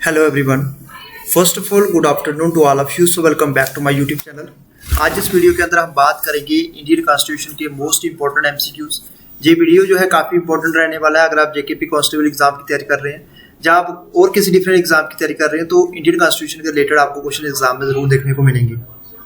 Hello everyone, first of all good afternoon to all of you. So welcome back to my YouTube channel. आज इस video के अंदर हम बात करेंगे इंडियन कॉन्स्टिट्यूशन के मोस्ट इंपॉर्टेंट एमसीक्यूज। ये वीडियो जो है काफ़ी इंपॉर्टेंट रहने वाला है अगर आप जेकेपी कांस्टेबल एग्जाम की तैयारी कर रहे हैं, जहाँ आप और किसी डिफरेंट एग्जाम की तैयारी कर रहे हैं तो इंडियन कॉन्स्टिट्यूशन के रिलेटेड आपको क्वेश्चन एग्जाम में जरूर देखने को मिलेंगे।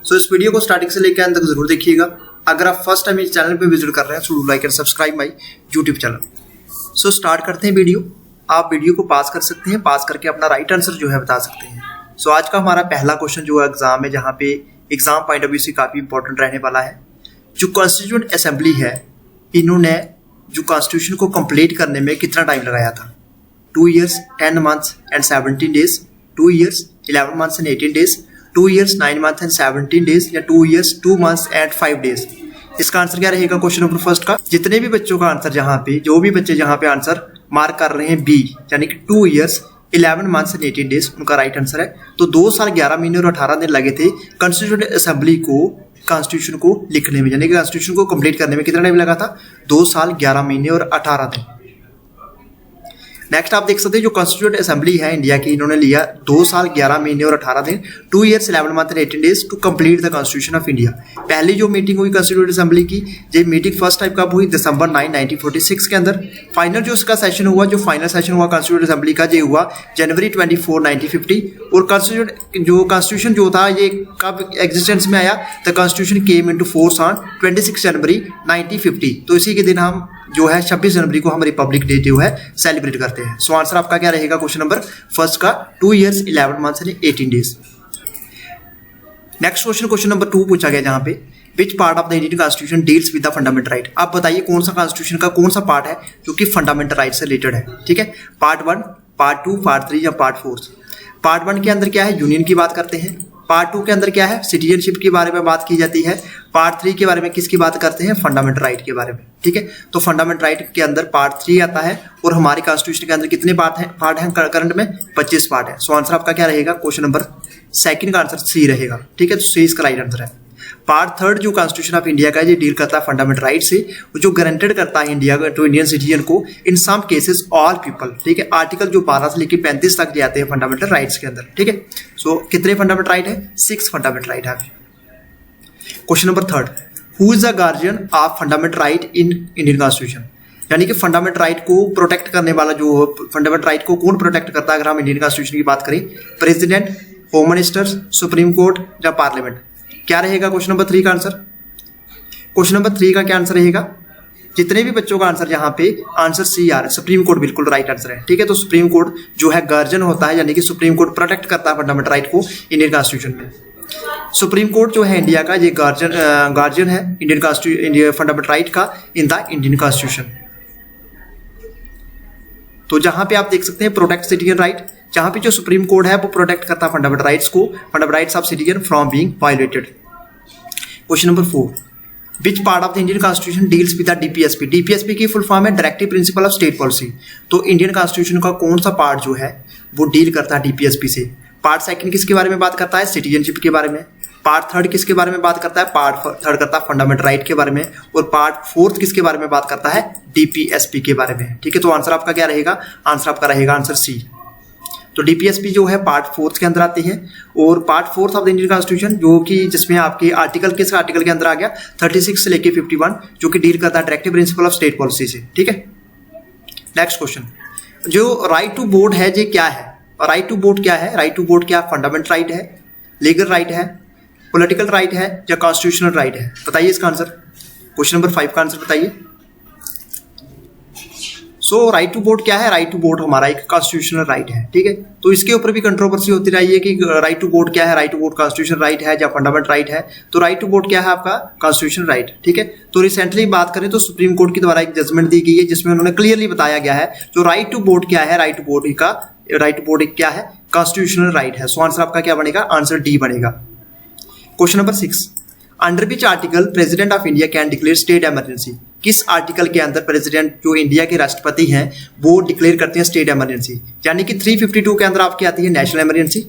सो इस वीडियो को स्टार्टिंग से लेकर अंत तक जरूर देखिएगा। अगर आप फर्स्ट टाइम इस चैनल पर विजिट कर रहे हैं so like and subscribe my YouTube channel. So start करते हैं वीडियो। आप वीडियो को पास कर सकते हैं, पास करके अपना राइट आंसर जो है बता सकते हैं। सो आज का हमारा पहला क्वेश्चन जो है एग्जाम है, जहाँ पे एग्जाम पॉइंट ऑफ व्यू से काफ़ी इंपॉर्टेंट रहने वाला है। जो कॉन्स्टिट्यूएंट असेंबली है, इन्होंने जो कॉन्स्टिट्यूशन को कंप्लीट करने में कितना टाइम लगाया था? 2 years 10 months and 17 days, 2 years 11 months and 18 days, 2 years 9 months and 17 days या 2 years 2 months and 5 days। इसका आंसर क्या रहेगा क्वेश्चन नंबर फर्स्ट का? जितने भी बच्चों का आंसर जहाँ पे, जो भी बच्चे जहाँ पे आंसर मार्क कर रहे हैं बी, यानी कि 2 years 11 months and 18 days उनका राइट आंसर है। तो 2 साल 11 महीने और 18 दिन लगे थे कॉन्स्टिट्यूएंट असेंबली को कॉन्स्टिट्यूशन को लिखने में, यानी कि कॉन्स्टिट्यूशन को कंप्लीट करने में कितना टाइम लगा था? 2 साल 11 महीने और 18 दिन। नेक्स्ट आप देख सकते हैं जो कॉन्स्टिट्यूएंट असेंबली है इंडिया की, इन्होंने लिया 2 साल 11 महीने और 18 दिन, 2 years 11 months and 18 days to complete the constitution of India. पहली जो मीटिंग हुई कॉन्स्टिट्यूएंट असेंबली की, ये मीटिंग फर्स्ट टाइम कब हुई? December 9, 1946 के अंदर। फाइनल जो इसका सेशन हुआ, जो फाइनल सेशन हुआ कॉन्स्टिट्यूएंट असेंबली का, ये हुआ January 24, 1950। और कॉन्स्टिट्यूशन जो था ये कब एग्जिस्टेंस में आया? The constitution came into force on 26 जनवरी 1950। तो इसी के दिन हम जो है 26 जनवरी को हम रिपब्लिक डे जो है सेलिब्रेट करते हैं। सो आंसर आपका क्या रहेगा क्वेश्चन नंबर फर्स्ट का? 2 years 11 months and 18 days। Next question number 2 पूछा गया, जहां पे which part of the Indian constitution deals with the fundamental right. आप बताइए कौन सा कॉन्स्टिट्यूशन का कौन सा पार्ट है जो कि फंडामेंटल राइट से रिलेटेड है? ठीक है, पार्ट 1, पार्ट 2, पार्ट 3 या पार्ट 4? पार्ट 1 के अंदर क्या है? यूनियन की बात करते हैं। पार्ट 2 के अंदर क्या है? सिटीजनशिप के बारे में बात की जाती है। पार्ट 3 के बारे में किसकी बात करते हैं? फंडामेंटल राइट के बारे में। ठीक है, तो फंडामेंटल राइट के अंदर पार्ट 3 आता है। और हमारे कॉन्स्टिट्यूशन के अंदर कितने पार्ट हैं करंट में? 25 पार्ट है। सो आंसर आपका क्या रहेगा क्वेश्चन नंबर सेकंड का आंसर सी रहेगा। ठीक है, तो सी इसका राइट आंसर है। पार्ट 3 जो कॉन्स्टिट्यूशन ऑफ इंडिया का है, ये डील करता है फंडामेंटल राइट से, जो गारंटेड करता है इंडिया टू इंडियन सिटीजन को इन सम केसेस ऑल पीपल। ठीक है, आर्टिकल जो 12 से लेकर 35 तक जाते हैं फंडामेंटल राइट्स के अंदर। ठीक है, सो कितने फंडामेंटल राइट है? 6 फंडामेंटल राइट है। Question number 3, who is the guardian of fundamental right in Indian constitution? यानी कि फंडामेंटल राइट को प्रोटेक्ट करने वाला, जो फंडामेंटल राइट को कौन प्रोटेक्ट करता है अगर हम इंडियन कॉन्स्टिट्यूशन की बात करें? President, home minister, supreme court या पार्लियामेंट? क्या रहेगा क्वेश्चन नंबर 3 का आंसर? क्वेश्चन नंबर 3 का क्या आंसर रहेगा? जितने भी बच्चों का आंसर यहाँ पे आंसर सी आ रहा है, सुप्रीम कोर्ट बिल्कुल राइट आंसर है। ठीक है, तो सुप्रीम कोर्ट जो है गार्जियन होता है, यानी कि सुप्रीम कोर्ट प्रोटेक्ट करता है फंडामेंटल राइट को इंडियन कॉन्स्टिट्यूशन में। सुप्रीम कोर्ट जो है इंडिया का, ये गार्जियन है इंडियन फंडामेंटल राइट का इन द इंडियन कॉन्स्टिट्यूशन। तो जहां पे आप देख सकते हैं प्रोटेक्ट सिटीजन राइट, जहां पे जो सुप्रीम कोर्ट है वो प्रोटेक्ट करता है फंडामेंटल राइट्स को, fundamental rights of citizen from being violated. Question number 4, which part of the Indian constitution deals with the DPSP? DPSP की फुल फॉर्म है directive principle of state policy. तो Indian constitution का कौन सा part जो है वो डील करता है डीपीएसपी से? पार्ट 2 किसके बारे में बात करता है? सिटीजनशिप के बारे में। पार्ट 3 किसके बारे में बात करता है? पार्ट 3 करता है फंडामेंटल राइट के बारे में। और पार्ट 4 किसके बारे में बात करता है? डीपीएसपी के बारे में। ठीक है, तो आंसर आपका क्या रहेगा? आंसर आपका रहेगा आंसर सी। तो डीपीएसपी जो है पार्ट 4 के अंदर आती है। और part 4 of the Indian constitution जो कि जिसमें आपके आर्टिकल किस आर्टिकल के अंदर आ गया? 36 से लेके 51, जो कि डील करता है directive principle of state policy से। ठीक है, नेक्स्ट क्वेश्चन, जो राइट टू वोट है ये क्या है? राइट टू वोट क्या है? राइट टू वोट क्या फंडामेंटल राइट है, लीगल राइट है, पॉलिटिकल राइट है या कॉन्स्टिट्यूशनल राइट है? बताइए इसका आंसर। क्वेश्चन नंबर 5 का आंसर बताइए। सो राइट टू वोट क्या है? राइट टू वोट हमारा एक कॉन्स्टिट्यूशनल राइट है। ठीक है, तो इसके ऊपर भी कंट्रोवर्सी होती रही है कि राइट टू वोट क्या है, right to vote constitutional right है या फंडामेंटल राइट है? तो राइट टू वोट क्या है आपका? Constitutional right. ठीक है, तो रिसेंटली बात करें तो सुप्रीम कोर्ट के द्वारा एक जजमेंट दी गई है जिसमें उन्होंने क्लियरली बताया गया है जो राइट टू वोट क्या है, राइट टू वोट क्या है? कॉन्स्टिट्यूशनल राइट है। सो आंसर आपका क्या बनेगा? आंसर डी बनेगा। Question number 6, under which article president of India can declare state emergency? किस आर्टिकल के अंदर प्रेसिडेंट जो इंडिया के राष्ट्रपति हैं वो डिक्लेयर करते हैं स्टेट इमरजेंसी? यानी कि 352 के अंदर आपकी आती है नेशनल इमरजेंसी,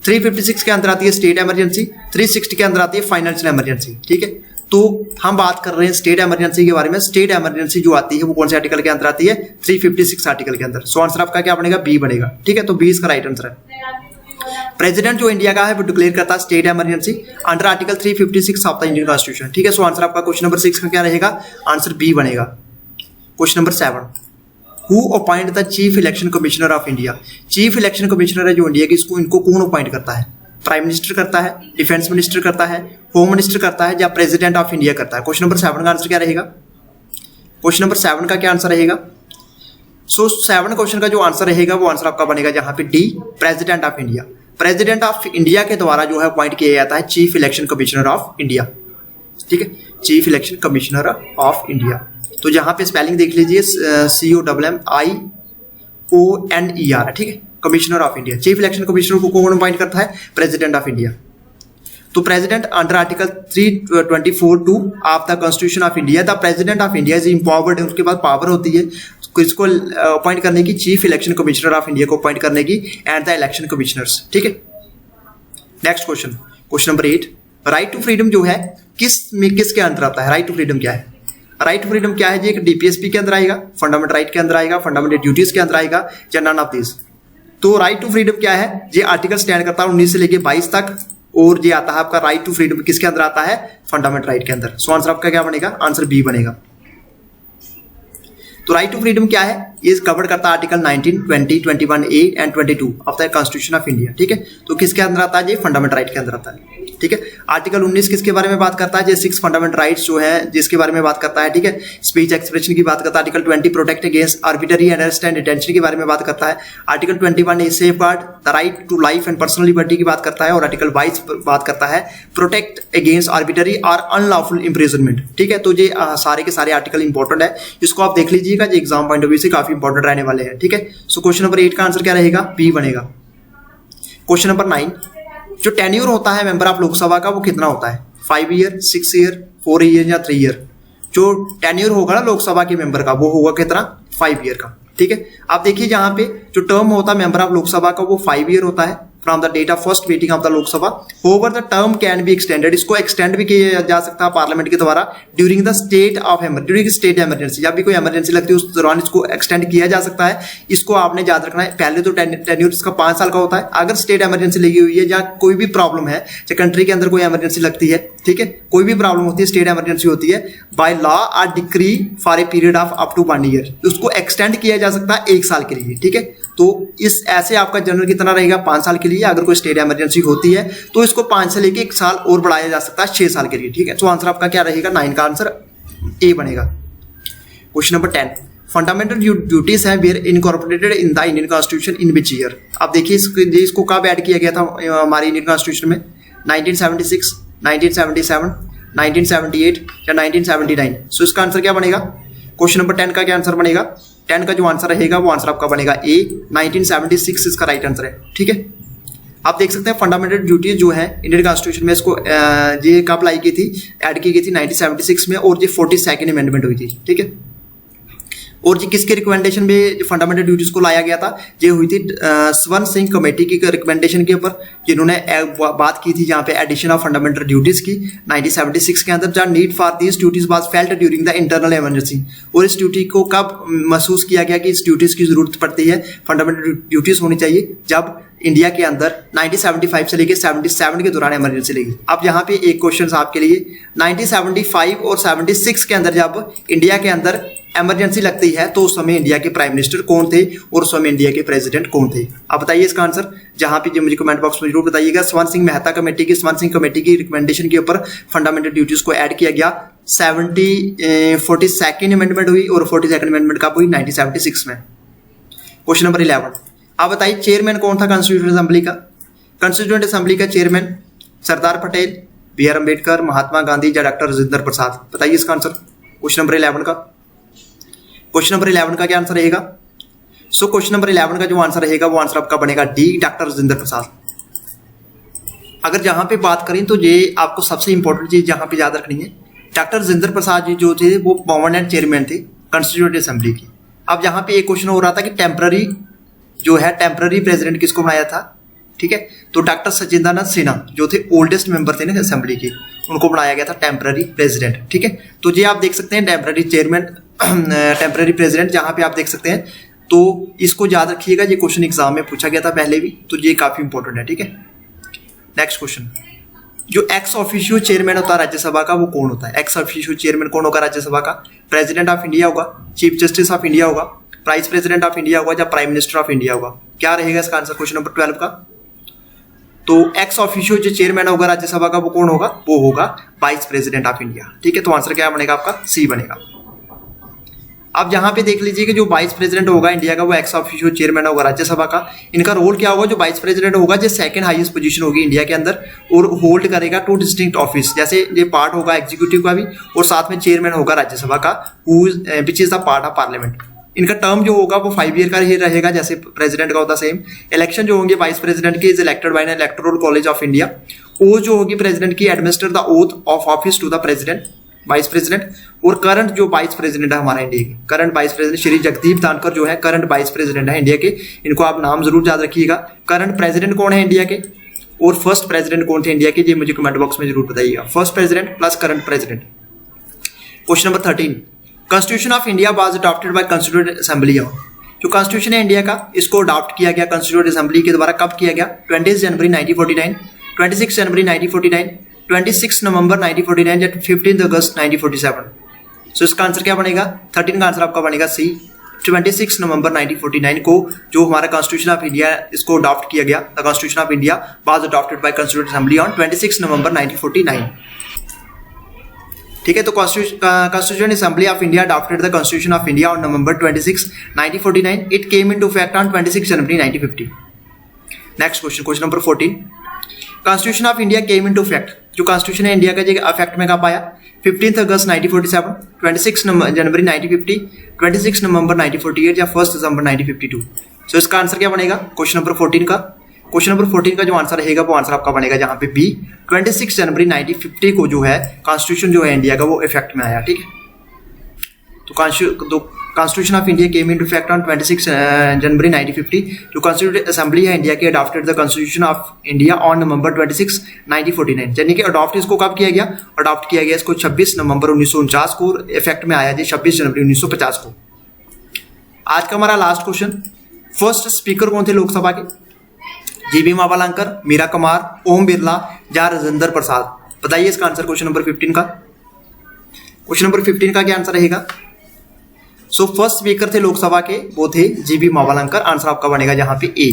356 के अंदर आती है स्टेट इमरजेंसी, 360 के अंदर आती है फाइनेंशियल इमरजेंसी। ठीक है, तो हम बात कर रहे हैं स्टेट इमरजेंसी के बारे में। स्टेट इमरजेंसी जो आती है वो कौन से आर्टिकल के अंदर आती है? 356 आर्टिकल के अंदर। सो आंसर आपका क्या बनेगा? बी बनेगा। ठीक है, तो बी इसका राइट आंसर है। प्रेसिडेंट जो इंडिया का है वो डिक्लेयर करता है state emergency under article 356 of the Indian constitution. ठीक है, सो आंसर आपका क्वेश्चन नंबर 6 का क्या रहेगा? आंसर बी बनेगा। Question number 7, who appoint the chief election commissioner of India? Chief election commissioner है जो इंडिया की, इसको इनको कौन अपॉइंट करता है? प्राइम मिनिस्टर करता है, डिफेंस मिनिस्टर करता है, होम मिनिस्टर करता है, या प्रेसिडेंट ऑफ इंडिया करता है? क्वेश्चन नंबर 7 का आंसर क्या रहेगा? क्वेश्चन नंबर 7 का क्या आंसर रहेगा? सो 7 क्वेश्चन का जो आंसर रहेगा वो आंसर आपका बनेगा जहां पे the, president of India. President of India के द्वारा जो है अपॉइंट किया जाता है chief election commissioner of India. ठीक है, chief election commissioner of India. तो जहां पे स्पेलिंग देख लीजिए, COMMIONER। ठीक है, commissioner of India. Chief election commissioner को कौन अपॉइंट करता है? President of India. तो president under article 324(2) of the constitution of India, the president of India is empowered, उसके बाद पावर होती है किसको अपॉइंट करने की? Chief election commissioner of India को अपॉइंट करने की, एंड द इलेक्शन कमिश्नर्स। ठीक है, next question, question number 8, right to freedom जो है किसके अंदर आता है? राइट टू फ्रीडम क्या है? राइट टू फ्रीडम क्या है जी? एक डीपीएसपी के अंदर आएगा, फंडामेंटल राइट के अंदर आएगा, फंडामेंटल ड्यूटीज के अंदर आएगा, या नन ऑफ दिस? तो राइट टू फ्रीडम क्या है? ये आर्टिकल स्टैंड करता है 19 से लेके 22 तक, और ये आता है आपका राइट टू फ्रीडम किसके अंदर आता है? फंडामेंटल राइट के अंदर। सो आंसर आपका क्या बनेगा? आंसर बी बनेगा। तो राइट टू फ्रीडम क्या है? ये कवर करता है article 19, 20, 21A and 22 of the constitution of India. ठीक है, तो किसके अंदर आता है? ये फंडामेंटल राइट के अंदर आता है। ठीक है, आर्टिकल 19 किसके बारे में बात करता है? ये 6 फंडामेंटल राइट्स जो है जिसके बारे में बात करता है। ठीक है, स्पीच एक्सप्रेशन की बात करता है। Article 20 protect against arbitrary arrest and detention की बारे में बात करता है। Article 21 safeguard the right to life and personal liberty की बात करता है। और आर्टिकल 22 बात करता है प्रोटेक्ट अगेंस्ट आर्बिट्ररी और अनलॉफुल इम्प्रिजनमेंट। ठीक है, तो ये सारे के सारे आर्टिकल इंपॉर्टेंट है, इसको आप देख लीजिएगा, ये एग्जाम पॉइंट ऑफ व्यू से काफी इंपॉर्टेंट रहने वाले हैं। ठीक है, सो क्वेश्चन नंबर 8 का आंसर क्या रहेगा? बी बनेगा। क्वेश्चन नंबर 9, जो टेन्योर होता है मेंबर ऑफ लोकसभा का वो कितना होता है? 5 ईयर, 6 ईयर, 4 ईयर या 3 ईयर? जो टेन्योर होगा ना लोकसभा के मेंबर का वो होगा कितना? 5 ईयर का। ठीक है, आप देखिए जहां पे जो टर्म होता है मेंबर ऑफ लोकसभा का वो 5 ईयर होता है from the date of first meeting of the Lok Sabha. Over the term can be extended, इसको एक्सटेंड भी किया जा सकता है पार्लियामेंट के द्वारा during the state of during state emergency. जब भी कोई इमरजेंसी लगती है उस दौरान इसको एक्सटेंड किया जा सकता है। इसको आपने याद रखना है, पहले तो टेन्योर इसका 5 साल का होता है। अगर स्टेट इमरजेंसी लगी हुई है या कोई भी प्रॉब्लम है, चाहे कंट्री के अंदर कोई इमरजेंसी लगती है, ठीक है, कोई भी प्रॉब्लम होती है, स्टेट इमरजेंसी होती है, by law or decree for a period of up to 1 year, उसको एक्सटेंड किया जा सकता है 1 साल के लिए। ठीक है, तो इस ऐसे आपका जनरल कितना रहेगा? 5 साल के लिए। अगर कोई स्टेट इमरजेंसी होती है तो इसको 5 से लेके 1 साल और बढ़ाया जा सकता है 6 साल के लिए। ठीक है, तो आंसर आपका क्या रहेगा? 9 का आंसर ए बनेगा। क्वेश्चन नंबर 10, फंडामेंटल ड्यूटीज है where incorporated in the Indian constitution in which year? अब देखिए इसको कब ऐड किया गया था हमारे इंडियन कॉन्स्टिट्यूशन में? 1976, 1977, 1978 या 1979? सो इसका आंसर क्या बनेगा? क्वेश्चन नंबर 10 का क्या आंसर बनेगा? 10 का जो आंसर रहेगा वो आंसर आपका बनेगा ए, 1976 इसका राइट आंसर है। ठीक है, आप देख सकते हैं फंडामेंटल ड्यूटीज जो है इंडियन कॉन्स्टिट्यूशन में इसको ये कब लाई की थी? ऐड की गई थी 1976 में, और ये 42nd अमेंडमेंट हुई थी। ठीक है, और जी किसके रिकमेंडेशन में फंडामेंटल ड्यूटीज को लाया गया था? ये हुई थी स्वर्ण सिंह कमेटी की रिकमेंडेशन के ऊपर, जिन्होंने बात की थी जहाँ पे एडिशन ऑफ फंडामेंटल ड्यूटीज की 1976 के अंदर। जहाँ need for this duties was felt during the internal emergency, और इस ड्यूटी को कब महसूस किया गया कि इस ड्यूटीज की जरूरत पड़ती है, फंडामेंटल ड्यूटीज होनी चाहिए? जब इंडिया के अंदर 1975 से लेकर 77 के दौरान इमरजेंसी लगी। अब यहाँ पे एक क्वेश्चन आपके लिए, 1975 और 76 के अंदर जब इंडिया के अंदर इमरजेंसी लगती है तो उस समय इंडिया के प्राइम मिनिस्टर कौन थे और उस समय इंडिया के प्रेसिडेंट कौन थे? आप बताइए इसका आंसर, जहां पे मुझे कमेंट बॉक्स में जरूर बताइएगा। स्वर्ण सिंह मेहता कमेटी की रिकमेंडेशन के ऊपर फंडामेंटल ड्यूटीज को ऐड किया गया। 42nd अमेंडमेंट हुई, और 42nd अमेंडमेंट कब हुई? 1976 में। क्वेश्चन नंबर 11, आप बताइए चेयरमैन कौन था कॉन्स्टिट्यूएंट असेंबली का? कॉन्स्टिट्यूएंट असेंबली का चेयरमैन सरदार पटेल, B.R. अम्बेडकर, महात्मा गांधी या डॉक्टर राजेंद्र प्रसाद? बताइए इसका आंसर क्वेश्चन नंबर 11 का। क्वेश्चन नंबर 11 का क्या आंसर रहेगा? सो क्वेश्चन नंबर 11 का जो आंसर रहेगा वो आंसर आपका बनेगा डी, डॉक्टर राजेंद्र प्रसाद। अगर जहां पे बात करें तो ये आपको सबसे इंपॉर्टेंट चीज जहां पे याद रखनी है, डॉक्टर राजेंद्र प्रसाद जी जो थे वो परमानेंट चेयरमैन थे कॉन्स्टिट्यूएंट असेंबली की। अब यहाँ पे एक क्वेश्चन हो रहा था कि टेम्पररी जो है, टेम्पररी प्रेसिडेंट किसको बनाया था? ठीक है। तो डॉक्टर सचिंद्रनाथ सिन्हा जो थे ओल्डेस्ट मेंबर थे ना असेंबली के, उनको बनाया गया था टेम्पररी प्रेसिडेंट, ठीक है। तो ये आप देख सकते हैं टेम्पररी चेयरमैन, टेम्पररी प्रेसिडेंट, जहां पे आप देख सकते हैं। तो इसको याद रखिएगा, ये क्वेश्चन एग्जाम में पूछा गया था पहले भी, तो ये काफी इंपॉर्टेंट है, ठीक है। नेक्स्ट क्वेश्चन, जो एक्स ऑफिशियो चेयरमैन होता है राज्यसभा का वो कौन होता है? एक्स ऑफिशियो चेयरमैन कौन होगा राज्यसभा का? प्रेसिडेंट ऑफ इंडिया होगा, चीफ जस्टिस ऑफ इंडिया होगा, वाइस प्रेसिडेंट ऑफ इंडिया होगा, या प्राइम मिनिस्टर ऑफ इंडिया होगा? क्या रहेगा इसका आंसर क्वेश्चन नंबर 12 का? तो एक्स ऑफिशियो जो चेयरमैन होगा राज्यसभा का वो कौन होगा? वो होगा वाइस प्रेसिडेंट ऑफ इंडिया, ठीक है। तो आंसर क्या बनेगा आपका? सी बनेगा। अब यहां पे देख लीजिए कि जो वाइस प्रेसिडेंट होगा इंडिया का वो एक्स ऑफिशियो चेयरमैन होगा राज्यसभा का। इनका रोल क्या होगा? जो वाइस प्रेसिडेंट होगा जो सेकंड हाईएस्ट पोजीशन होगी इंडिया के अंदर, और होल्ड करेगा 2 डिस्टिंक्ट ऑफिस, जैसे ये पार्ट होगा एग्जीक्यूटिव का भी और साथ में चेयरमैन होगा राज्यसभा का, which is the part of parliament. इनका टर्म जो होगा वो 5 ईयर का ही रहेगा, जैसे प्रेसिडेंट का होता सेम। इलेक्शन जो होंगे वाइस प्रेसिडेंट की is elected by an electoral college of India. Oath जो होगी प्रेसिडेंट की, administer the oath of office to the president vice president. और करंट जो वाइस प्रेसिडेंट है हमारा इंडिया के, current vice president Shri Jagdeep Dhankhar जो है करंट वाइस प्रेसिडेंट है इंडिया के। इनको आप नाम जरूर याद रखिएगा। करंट प्रेसिडेंट कौन है इंडिया के और फर्स्ट प्रेसिडेंट कौन थे इंडिया के, ये मुझे कमेंट बॉक्स में जरूर बताइएगा। First president plus current president. Question number 13, constitution of India was adopted by constituent assembly of. जो कॉन्स्टिट्यूशन है इंडिया का, इसको अडॉप्ट किया गया कॉन्स्टिट्यूएंट असेंबली के द्वारा। कब किया गया? 20 जनवरी 1949, 26 जनवरी 1949, 26 नवंबर 1949 या 15 अगस्त 1947। सो इसका आंसर क्या बनेगा? 13 का आंसर आपका बनेगा सी, 26 नवंबर 1949 को जो हमारा कॉन्स्टिट्यूशन ऑफ इंडिया इसको अडॉप्ट किया गया। The constitution of India was adopted by constituent assembly on 26 नवंबर 1949, ठीक है। तो constitution assembly of India adopted the constitution of India on November 26, 1949। It came into effect on 26 January 1950। Next question, question number 14, constitution of India came into effect. जो constitution है India का जो effect में कब आया? 15 अगस्त 1947, 26 जनवरी 1950, 26 नवंबर 1948 या 1 दिसंबर 1952। सो इसका आंसर क्या बनेगा क्वेश्चन नंबर 14 का? क्वेश्चन नंबर 14 का जो आंसर रहेगा वो आंसर आपका बनेगा जहां पे बी, 26 जनवरी 1950 को जो है कॉन्स्टिट्यूशन जो है इंडिया का वो इफेक्ट में आया, ठीक है। तो constitution of India came into effect on 26 जनवरी 1950। जो कॉन्स्टिट्यूएंट असेंबली है इंडिया की adopted the constitution of India on November 26, 1949। यानी कि अडॉप्ट इसको कब किया गया? अडॉप्ट किया गया इसको 26 नवंबर 1949 को, इफेक्ट में आया जी 26 जनवरी 1950 को। आज का हमारा लास्ट क्वेश्चन, फर्स्ट स्पीकर कौन थे लोकसभा के? जीबी मावलंकर, मीरा कुमार, ओम बिरला या राजेंद्र प्रसाद? बताइए इसका आंसर क्वेश्चन नंबर 15 का। क्वेश्चन नंबर 15 का क्या आंसर रहेगा? सो फर्स्ट स्पीकर थे लोकसभा के वो थे जीबी मावलंकर। आंसर आपका बनेगा जहां पे ए,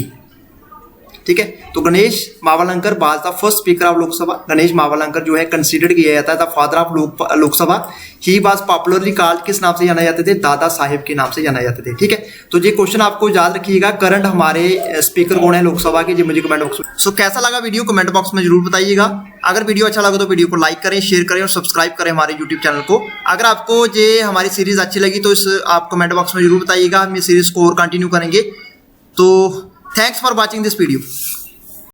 ठीक है। तो Ganesh Mavalankar was the first speaker of Lok Sabha. Ganesh Mavalankar जो है कंसीडर्ड किया जाता है the father of Lok Sabha. He was popularly called, किस नाम से जाना जाते थे? दादा साहेब के नाम से जाना जाते थे, ठीक है। तो ये क्वेश्चन आपको याद रखिएगा। करंट हमारे स्पीकर कौन है लोकसभा के, जी मुझे कमेंट बॉक्स में। सो कैसा लगा वीडियो कमेंट बॉक्स में जरूर बताइएगा। अगर वीडियो अच्छा लगा तो वीडियो को लाइक करें, शेयर करें और सब्सक्राइब करें हमारे यूट्यूब चैनल को। अगर आपको ये हमारी सीरीज अच्छी लगी तो इस आप कमेंट बॉक्स में जरूर बताइएगा। हम ये सीरीज को और कंटिन्यू करेंगे। तो thanks for watching this video.